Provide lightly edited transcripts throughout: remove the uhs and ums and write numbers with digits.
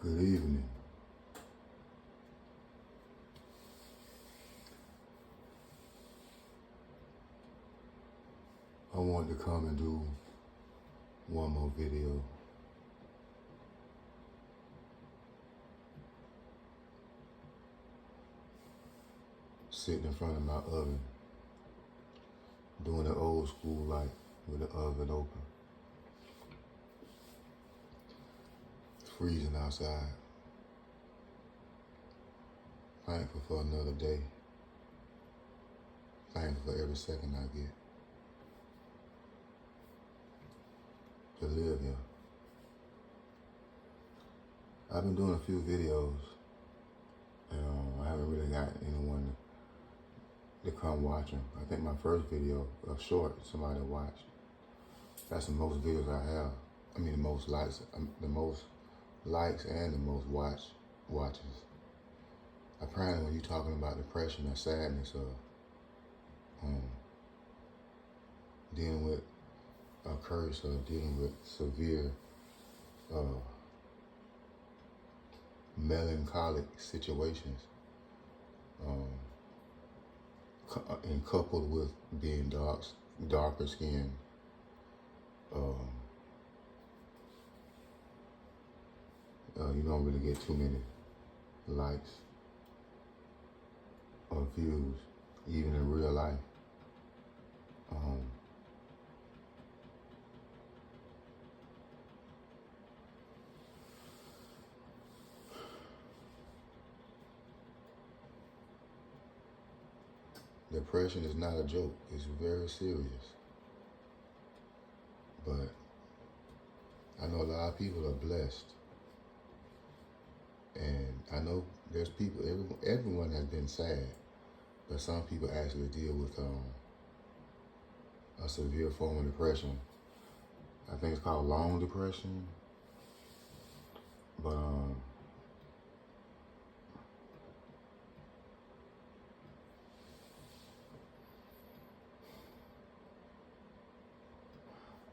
Good evening. I wanted to come and do one more video. Sitting in front of my oven, doing it old school like with the oven open. It's freezing outside. Thankful for another day. Thankful for every second I get to live here. I've been doing a few videos, and I haven't really got anyone to come watch them. I think my first video, a short, somebody watched. That's the most videos I have. I mean, the most likes and the most watches. Apparently, when you're talking about depression or sadness or dealing with a curse or dealing with severe melancholic situations, and coupled with being darker skinned, you don't really get too many likes or views, even in real life. Depression is not a joke. It's very serious. But I know a lot of people are blessed. And I know there's people, everyone has been sad, but some people actually deal with a severe form of depression. I think it's called long depression. But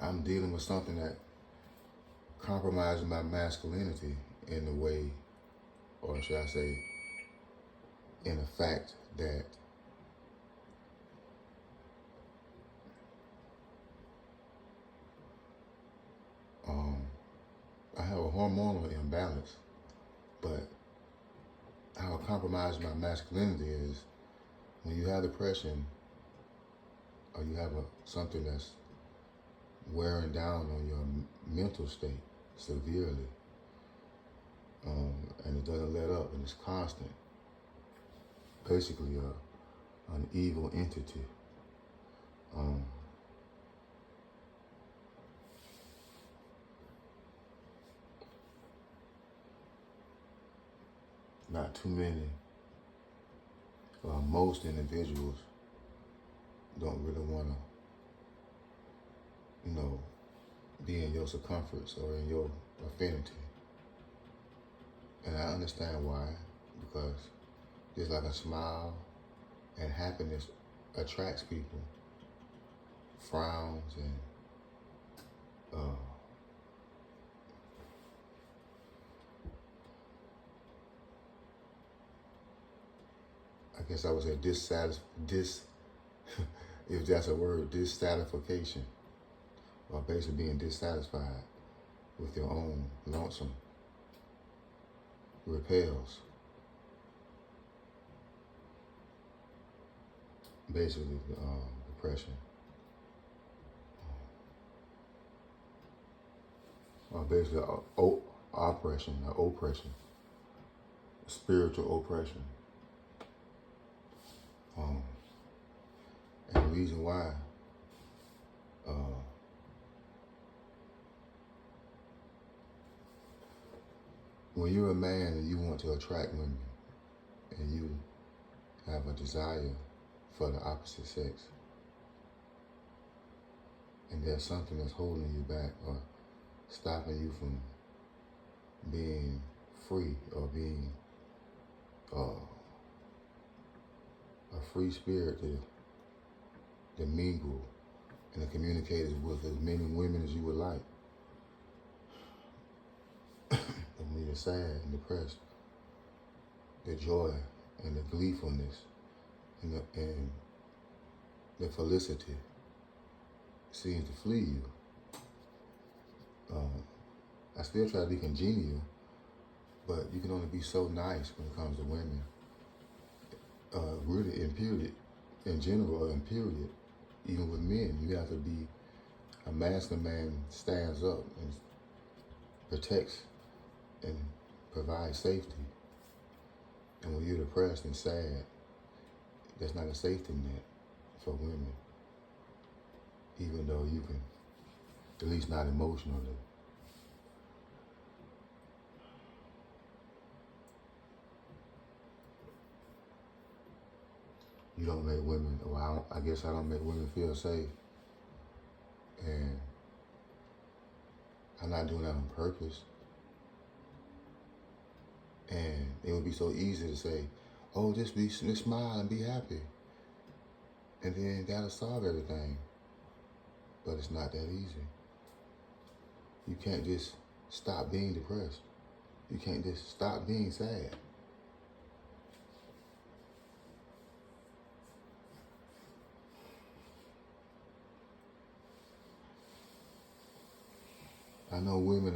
I'm dealing with something that compromises my masculinity in a way, or should I say, in a fact that I have a hormonal imbalance, but how it compromises my masculinity is when you have depression or you have something that's wearing down on your mental state severely, and it doesn't let up, and it's constant. Basically, an evil entity. Not too many, most individuals don't really want to, be in your circumference or in your affinity. And I understand why, because just like a smile and happiness attracts people, frowns and I guess I would say if that's a word, dissatisfaction, or basically being dissatisfied with your own lonesome, repels. Basically, depression. Or basically, oppression, spiritual oppression. And the reason why, when you're a man and you want to attract women, and you have a desire for the opposite sex, and there's something that's holding you back or stopping you from being free or being a free spirit to mingle and to communicate with as many women as you would like. Let me just sad and depressed, the joy and the gleefulness and the felicity seems to flee you. I still try to be congenial, but you can only be so nice when it comes to women. Really, in period, in general, or in period, even with men, you have to be a masculine man, stands up and protects and provides safety. And when you're depressed and sad, that's not a safety net for women, even though you can, at least not emotionally. You don't make women, well, I guess I don't make women feel safe. And I'm not doing that on purpose. And it would be so easy to say, oh, just smile and be happy. And then that'll solve everything. But it's not that easy. You can't just stop being depressed. You can't just stop being sad. I know women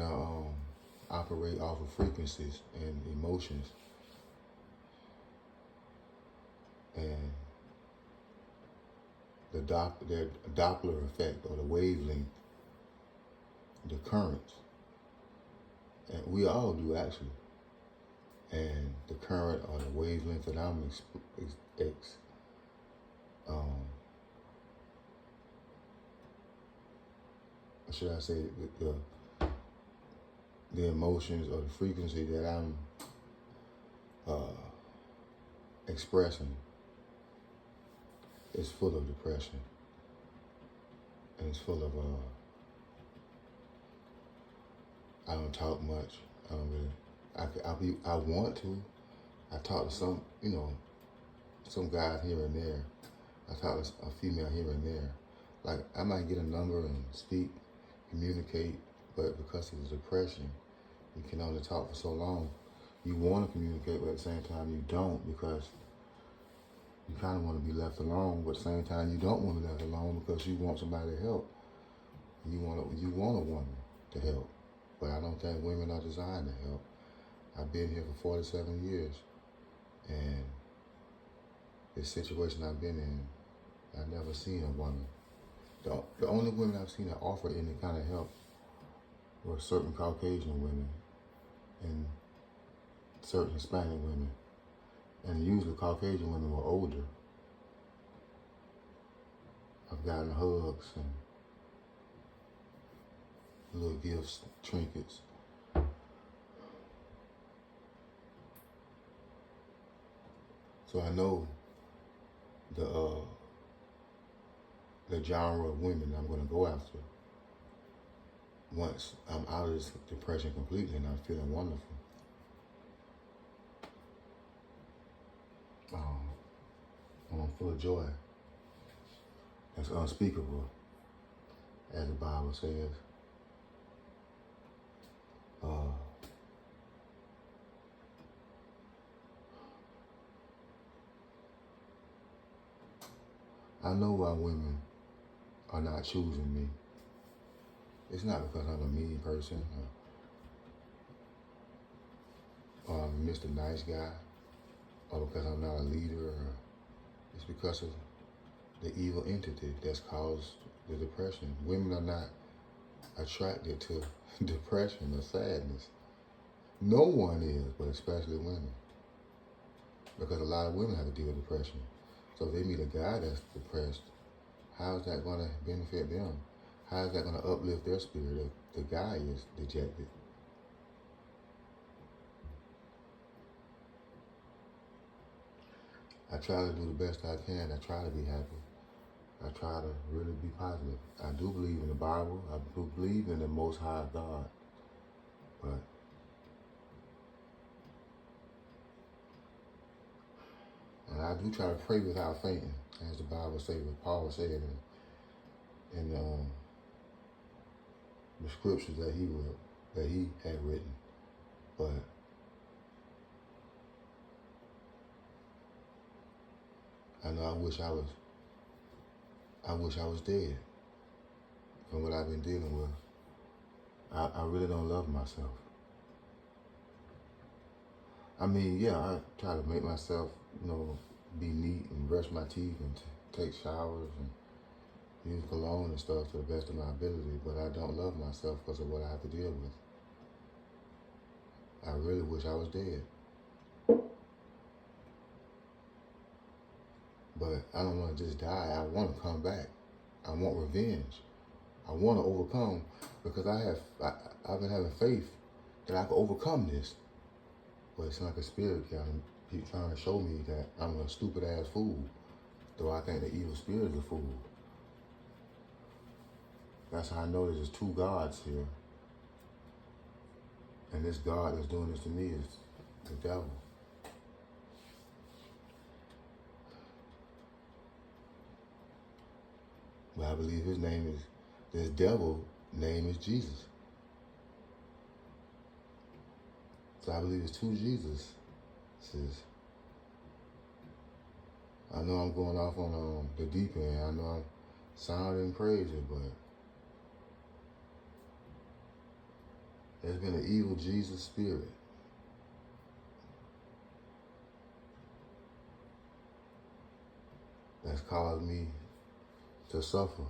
operate off of frequencies and emotions. And their Doppler effect, or the wavelength, the currents. And we all do, actually. And the current or the wavelength that I'm should I say, the emotions or the frequency that I'm expressing is full of depression, and it's full of I don't talk much. I don't really. I want to. I talk to some guys here and there. I talk to a female here and there. Like, I might get a number and speak, communicate, but because of the depression, you can only talk for so long. You want to communicate, but at the same time you don't, because you kind of want to be left alone, but at the same time you don't want to be left alone because you want somebody to help. You want a woman to help, but I don't think women are designed to help. I've been here for 47 years, and this situation I've been in, I've never seen a woman. The only women I've seen that offer any kind of help were certain Caucasian women and certain Hispanic women. And usually Caucasian women were older. I've gotten hugs and little gifts, trinkets. So I know the genre of women I'm going to go after once I'm out of this depression completely and I'm feeling wonderful. I'm full of joy. That's unspeakable, as the Bible says. I know why women are not choosing me. It's not because I'm a mean person or I'm Mr. Nice Guy or because I'm not a leader. It's because of the evil entity that's caused the depression. Women are not attracted to depression or sadness. No one is, but especially women. Because a lot of women have to deal with depression. So if they meet a guy that's depressed, how is that going to benefit them? How is that going to uplift their spirit if the guy is dejected? I try to do the best I can. I try to be happy. I try to really be positive. I do believe in the Bible. I do believe in the Most High God. But and I do try to pray without fainting, as the Bible says, what Paul said in the scriptures that he had written. But I know I wish I was dead from what I've been dealing with. I really don't love myself. I mean, yeah, I try to make myself, be neat and brush my teeth and take showers and use cologne and stuff to the best of my ability, but I don't love myself because of what I have to deal with. I really wish I was dead. But I don't want to just die. I want to come back. I want revenge. I want to overcome because I've been having faith that I can overcome this. But it's like a spirit kind of keep trying to show me that I'm a stupid ass fool, though I think the evil spirit is a fool. That's how I know there's two gods here. And this God that's doing this to me is the devil. But I believe this devil name is Jesus. So I believe it's two Jesus. I know I'm going off on the deep end. I know I'm sounding crazy, but there's been an evil Jesus spirit. That's caused me to suffer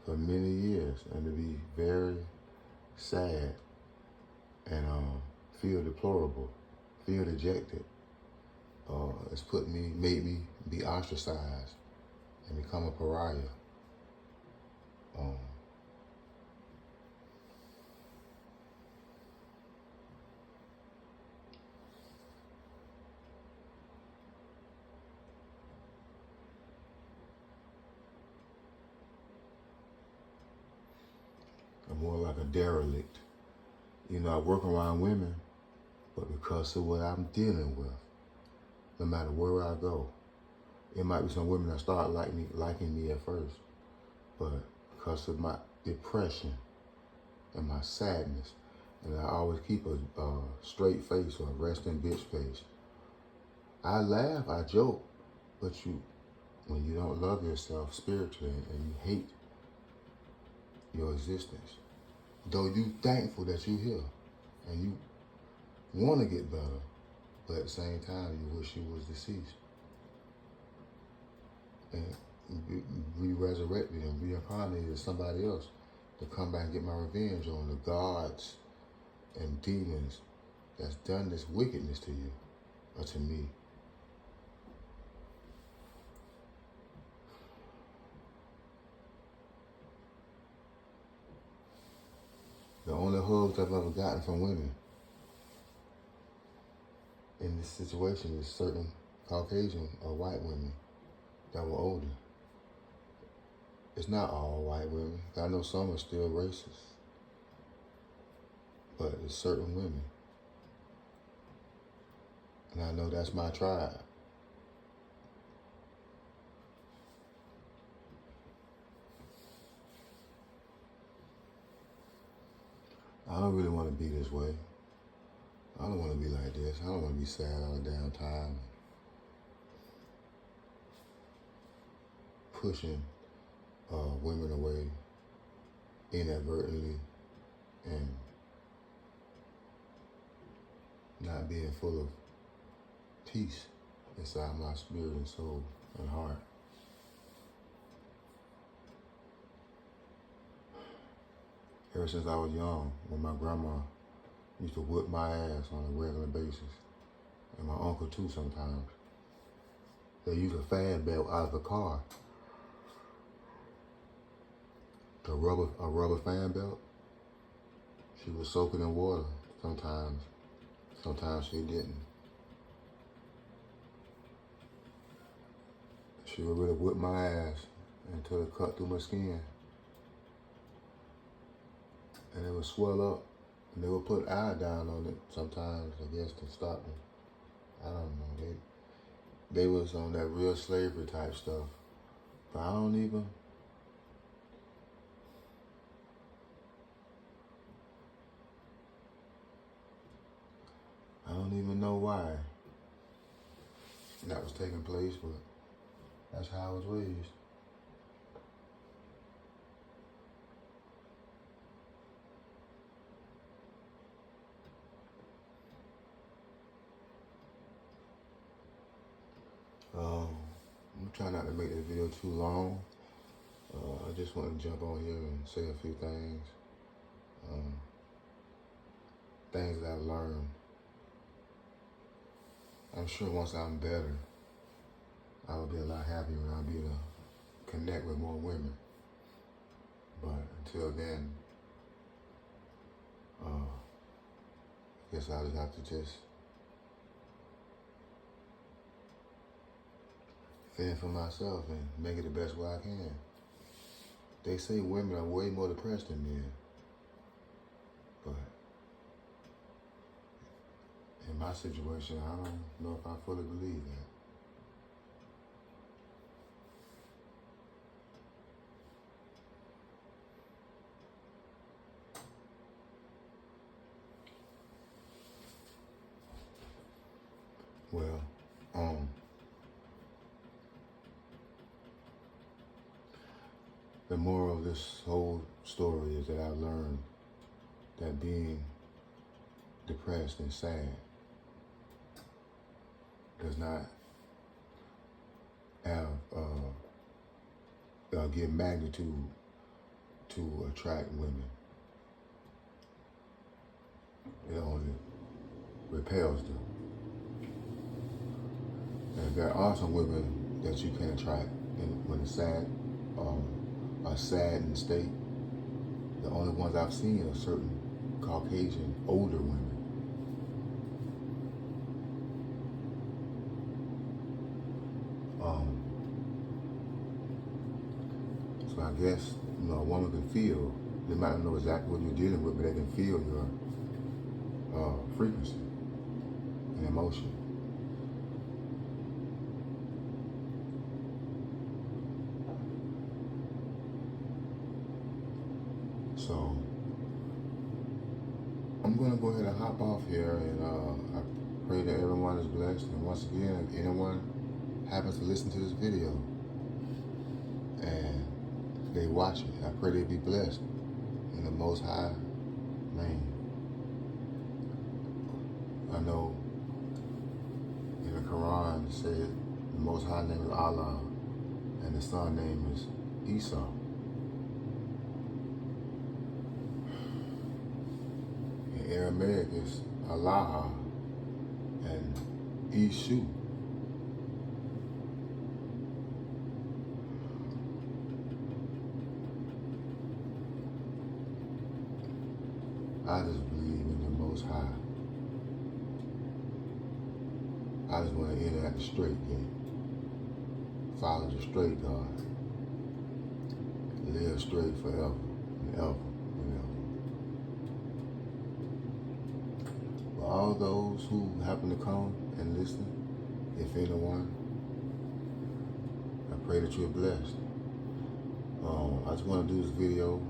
for many years and to be very sad and feel deplorable, feel dejected. It's made me be ostracized and become a pariah. I'm more like a derelict. I work around women, but because of what I'm dealing with, no matter where I go, it might be some women that start liking me at first, but because of my depression and my sadness, and I always keep a straight face or a resting bitch face. I laugh, I joke, but when you don't love yourself spiritually and you hate your existence, though you thankful that you're here and you want to get better, but at the same time you wish you was deceased and be resurrected and reincarnated as somebody else to come back and get my revenge on the gods and demons that's done this wickedness to you or to me. The only hugs I've ever gotten from women in this situation is certain Caucasian or white women that were older. It's not all white women. I know some are still racist, but it's certain women. And I know that's my tribe. I don't really want to be this way. I don't want to be like this. I don't want to be sad all the damn time. Pushing women away inadvertently and not being full of peace inside my spirit and soul and heart. Ever since I was young, when my grandma used to whip my ass on a regular basis, and my uncle too sometimes, they used a fan belt out of the car. A rubber fan belt. She would soak it in water sometimes. Sometimes she didn't. She would really whip my ass until it cut through my skin. And it would swell up. And they would put iodine on it sometimes, I guess, to stop me. I don't know. They was on that real slavery type stuff. But I don't even... why that was taking place, but that's how I was raised. I'm trying not to make this video too long. I just want to jump on here and say a few things. Things that I've learned. I'm sure once I'm better, I will be a lot happier and I'll be able to connect with more women. But until then, I guess I'll just have to just fend for myself and make it the best way I can. They say women are way more depressed than men, but in my situation, I don't know if I fully believe that. Well, the moral of this whole story is that I've learned that being depressed and sad does not have give magnitude to attract women. It only repels them. And there are some women that you can attract when it's sad, are sad in state. The only ones I've seen are certain Caucasian older women. So I guess, a woman can feel, they might not know exactly what you're dealing with, but they can feel your frequency and emotion. So I'm going to go ahead and hop off here, and I pray that everyone is blessed. And once again, if anyone happens to listen to this video and they watch it, I pray they be blessed in the Most High name. I know in the Quran it said the Most High name is Allah and the son name is Esau. In Aramaic it's Allah and Eshu. I just believe in the Most High. I just want to enter at the straight gate. Follow the straight God. Live straight forever and ever and ever. For all those who happen to come and listen, if anyone, I pray that you're blessed. I just want to do this video.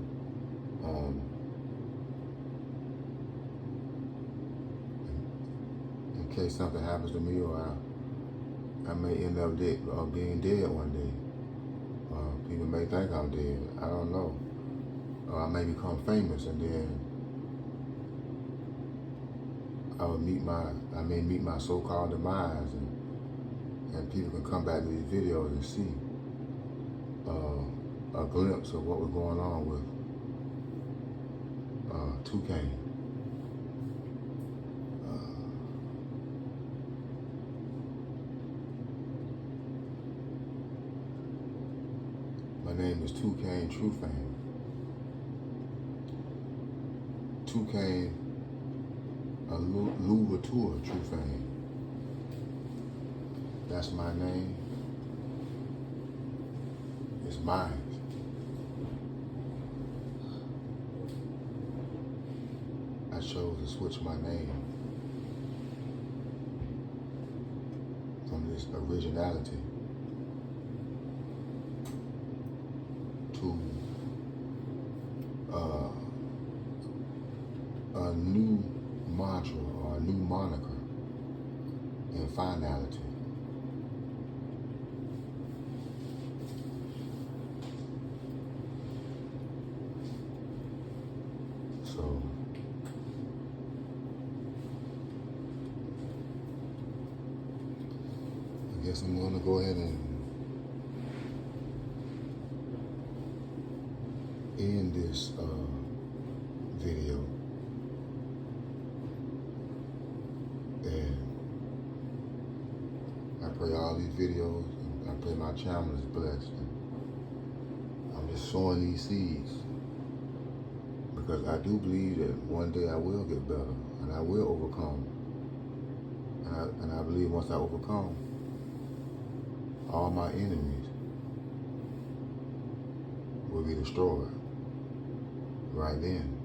In case something happens to me, or I may end up being dead one day. People may think I'm dead. I don't know. I may become famous, and then I may meet my so-called demise, and people can come back to these videos and see a glimpse of what was going on with Toucaine. My name is Toucaine Trufane. Toucaine Louverture Trufane. That's my name. It's mine. I chose to switch my name from this originality to a new mantra or a new moniker and finality. So I guess I'm going to go ahead and end this video, and I pray all these videos, I pray my channel is blessed. And I'm just sowing these seeds because I do believe that one day I will get better and I will overcome. And I believe once I overcome, all my enemies will be destroyed right then.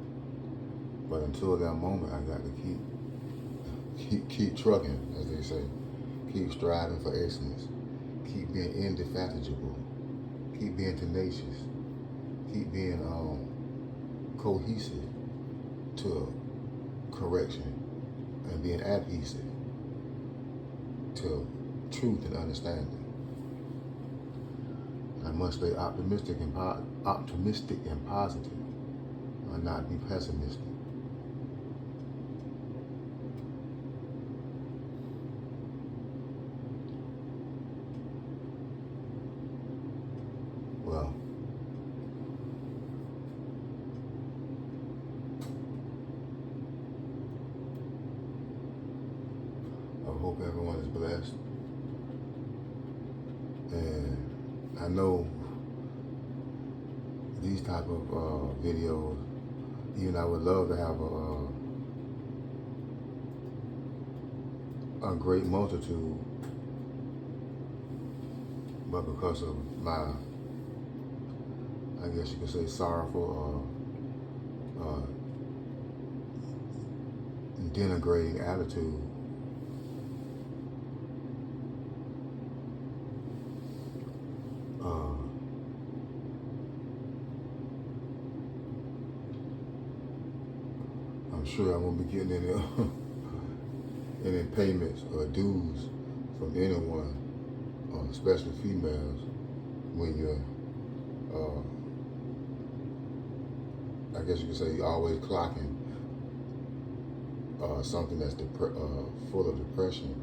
But until that moment, I got to keep trucking, as they say. Keep striving for excellence. Keep being indefatigable. Keep being tenacious. Keep being cohesive to correction and being adhesive to truth and understanding. I must stay optimistic and positive, and not be pessimistic. Well, I hope everyone is blessed. And I know these type of videos, even I would love to have a great multitude, but because of my, I guess you could say, sorrowful denigrating attitude, I'm sure I won't be getting any payments or dues from anyone, especially females, when you're, I guess you could say, you're always clocking something that's full of depression,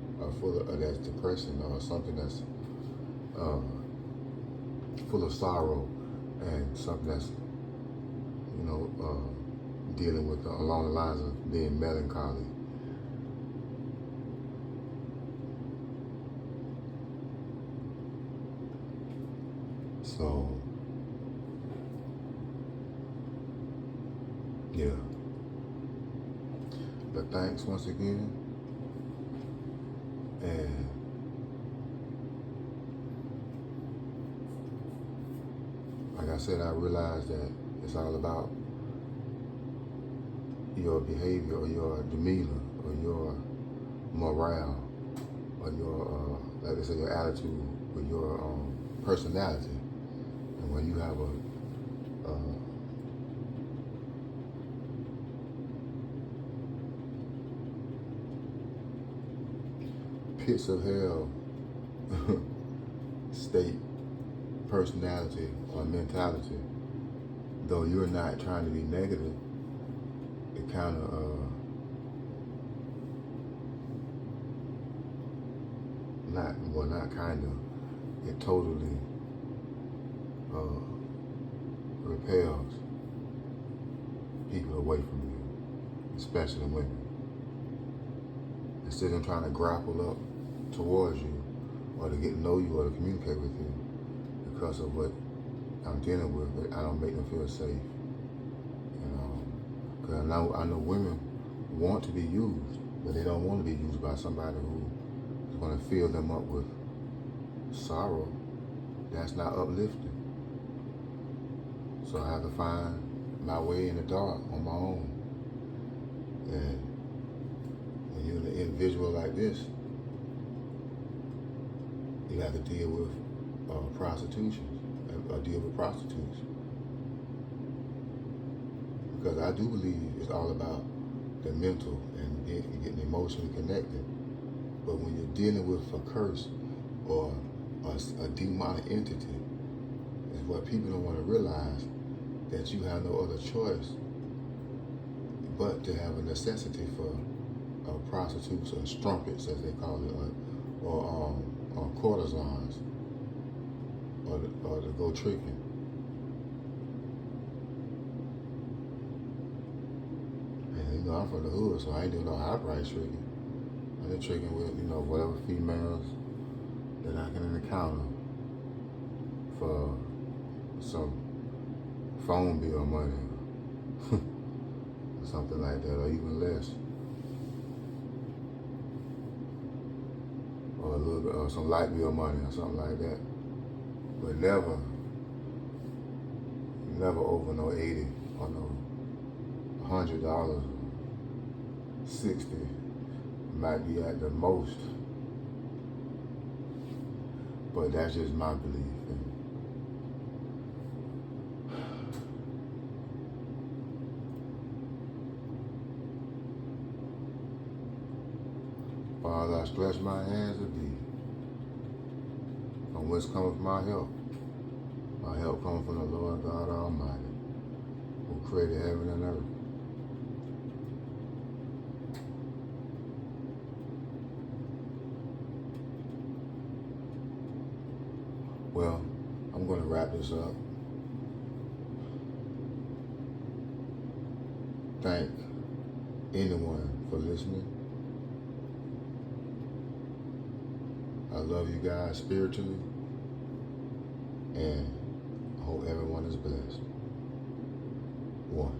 that's depressing, or something that's full of sorrow, and something that's, dealing with along the lines of being melancholy. So, yeah. But thanks once again. And like I said, I realized that it's all about your behavior or your demeanor or your morale or your, like I said, your attitude or your personality. And when you have pits of hell state personality or mentality, though you're not trying to be negative, it kind of it totally repels people away from you, especially women. Instead of trying to grapple up towards you or to get to know you or to communicate with you, because of what I'm dealing with, I don't make them feel safe. Because I know women want to be used, but they don't want to be used by somebody who is going to fill them up with sorrow. That's not uplifting. So I have to find my way in the dark on my own. And when you're an individual like this, you have to deal with prostitution, or deal with prostitutes. Because I do believe it's all about the mental and getting emotionally connected. But when you're dealing with a curse or a demonic entity, is what people don't want to realize, that you have no other choice but to have a necessity for prostitutes or strumpets, as they call it, or courtesans, or to go tricking. And you know, I'm from the hood, so I ain't doing no high price tricking. I been tricking with, you know, whatever females that I can encounter for some phone bill money or something like that, or even less. Or a little bit, or some light bill money or something like that. But never over no 80 or no $100, 60 might be at the most. But that's just my belief. Father, I stretch my hands to thee. From whence cometh my help? My help comes from the Lord God Almighty, who created heaven and earth. Well, I'm going to wrap this up. Thank anyone for listening. I love you guys spiritually, and I hope everyone is blessed. One.